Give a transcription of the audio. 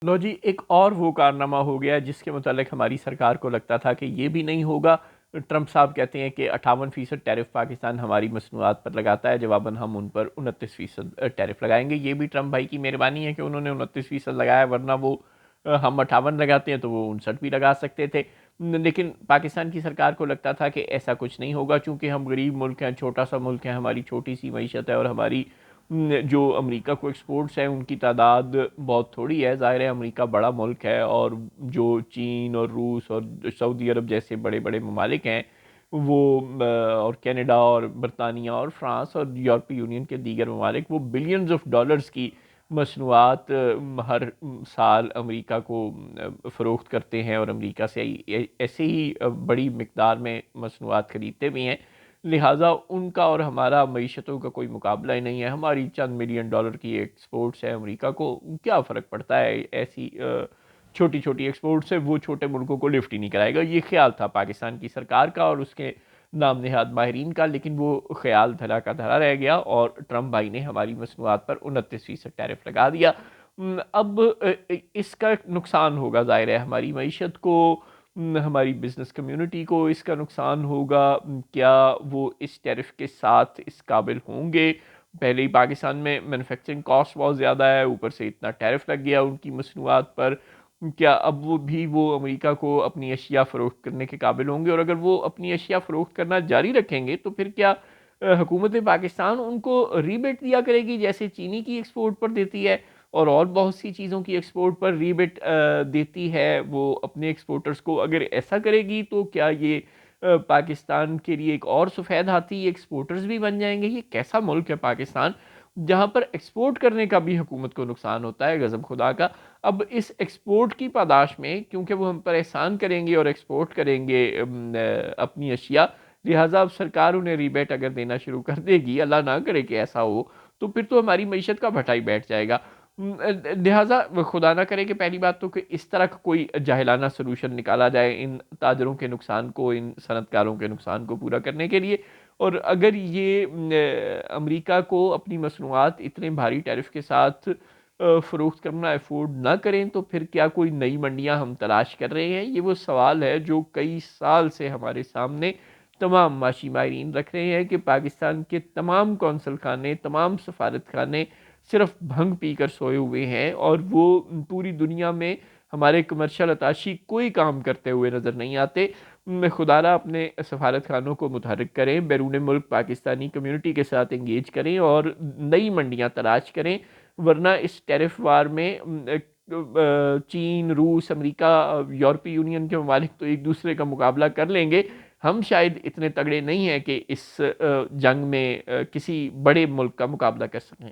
لو جی، ایک اور وہ کارنامہ ہو گیا جس کے متعلق ہماری سرکار کو لگتا تھا کہ یہ بھی نہیں ہوگا۔ ٹرمپ صاحب کہتے ہیں کہ 58% ٹیرف پاکستان ہماری مصنوعات پر لگاتا ہے، جواباً ہم ان پر 29% ٹیرف لگائیں گے۔ یہ بھی ٹرمپ بھائی کی مہربانی ہے کہ انہوں نے 29% لگایا، ورنہ وہ ہم 58 لگاتے ہیں تو وہ 59 بھی لگا سکتے تھے۔ لیکن پاکستان کی سرکار کو لگتا تھا کہ ایسا کچھ نہیں ہوگا، چونکہ ہم غریب ملک ہیں، چھوٹا سا ملک ہے، ہماری چھوٹی سی معیشت ہے، اور ہماری جو امریکہ کو ایکسپورٹس ہیں ان کی تعداد بہت تھوڑی ہے۔ ظاہر ہے امریکہ بڑا ملک ہے، اور جو چین اور روس اور سعودی عرب جیسے بڑے بڑے ممالک ہیں وہ اور کینیڈا اور برطانیہ اور فرانس اور یورپی یونین کے دیگر ممالک، وہ بلینز آف ڈالرز کی مصنوعات ہر سال امریکہ کو فروخت کرتے ہیں، اور امریکہ سے ایسے ہی بڑی مقدار میں مصنوعات خریدتے بھی ہیں۔ لہٰذا ان کا اور ہمارا معیشتوں کا کوئی مقابلہ ہی نہیں ہے۔ ہماری چند ملین ڈالر کی ایکسپورٹس ہے، امریکہ کو کیا فرق پڑتا ہے؟ ایسی چھوٹی چھوٹی ایکسپورٹ سے وہ چھوٹے ملکوں کو لفٹ ہی نہیں کرائے گا۔ یہ خیال تھا پاکستان کی سرکار کا اور اس کے نام نہاد ماہرین کا، لیکن وہ خیال دھرا کا دھرا رہ گیا، اور ٹرمپ بھائی نے ہماری مصنوعات پر 29% ٹیرف لگا دیا۔ اب اس کا نقصان ہوگا، ظاہر ہے ہماری معیشت کو، ہماری بزنس کمیونٹی کو اس کا نقصان ہوگا۔ کیا وہ اس ٹیرف کے ساتھ اس قابل ہوں گے؟ پہلے ہی پاکستان میں مینوفیکچرنگ کاسٹ بہت زیادہ ہے، اوپر سے اتنا ٹیرف لگ گیا ان کی مصنوعات پر۔ کیا اب وہ امریکہ کو اپنی اشیاء فروخت کرنے کے قابل ہوں گے؟ اور اگر وہ اپنی اشیاء فروخت کرنا جاری رکھیں گے تو پھر کیا حکومت پاکستان ان کو ریبیٹ دیا کرے گی جیسے چینی کی ایکسپورٹ پر دیتی ہے، اور بہت سی چیزوں کی ایکسپورٹ پر ریبیٹ دیتی ہے وہ اپنے ایکسپورٹرز کو؟ اگر ایسا کرے گی تو کیا یہ پاکستان کے لیے ایک اور سفید ہاتھی ایکسپورٹرز بھی بن جائیں گے؟ یہ کیسا ملک ہے پاکستان جہاں پر ایکسپورٹ کرنے کا بھی حکومت کو نقصان ہوتا ہے، غضب خدا کا۔ اب اس ایکسپورٹ کی پاداش میں کیونکہ وہ ہم پر احسان کریں گے اور ایکسپورٹ کریں گے اپنی اشیاء، لہٰذا اب سرکار انہیں ریبیٹ اگر دینا شروع کر دے گی، اللہ نہ کرے کہ ایسا ہو، تو پھر تو ہماری معیشت کا بھٹا ہی بیٹھ جائے گا۔ لہٰذا خدا نہ کرے کہ پہلی بات تو کہ اس طرح کا کوئی جاہلانہ سلوشن نکالا جائے ان تاجروں کے نقصان کو، ان صنعت کاروں کے نقصان کو پورا کرنے کے لیے۔ اور اگر یہ امریکہ کو اپنی مصنوعات اتنے بھاری ٹیرف کے ساتھ فروخت کرنا افورڈ نہ کریں تو پھر کیا کوئی نئی منڈیاں ہم تلاش کر رہے ہیں؟ یہ وہ سوال ہے جو کئی سال سے ہمارے سامنے تمام معاشی ماہرین رکھ رہے ہیں کہ پاکستان کے تمام قونصل خانے، تمام سفارت خانے صرف بھنگ پی کر سوئے ہوئے ہیں، اور وہ پوری دنیا میں ہمارے کمرشل اتاشی کوئی کام کرتے ہوئے نظر نہیں آتے۔ خدا را اپنے سفارت خانوں کو متحرک کریں، بیرون ملک پاکستانی کمیونٹی کے ساتھ انگیج کریں اور نئی منڈیاں تلاش کریں، ورنہ اس ٹیرف وار میں چین، روس، امریکہ، یورپی یونین کے ممالک تو ایک دوسرے کا مقابلہ کر لیں گے، ہم شاید اتنے تگڑے نہیں ہیں کہ اس جنگ میں کسی بڑے ملک کا مقابلہ کر سکیں۔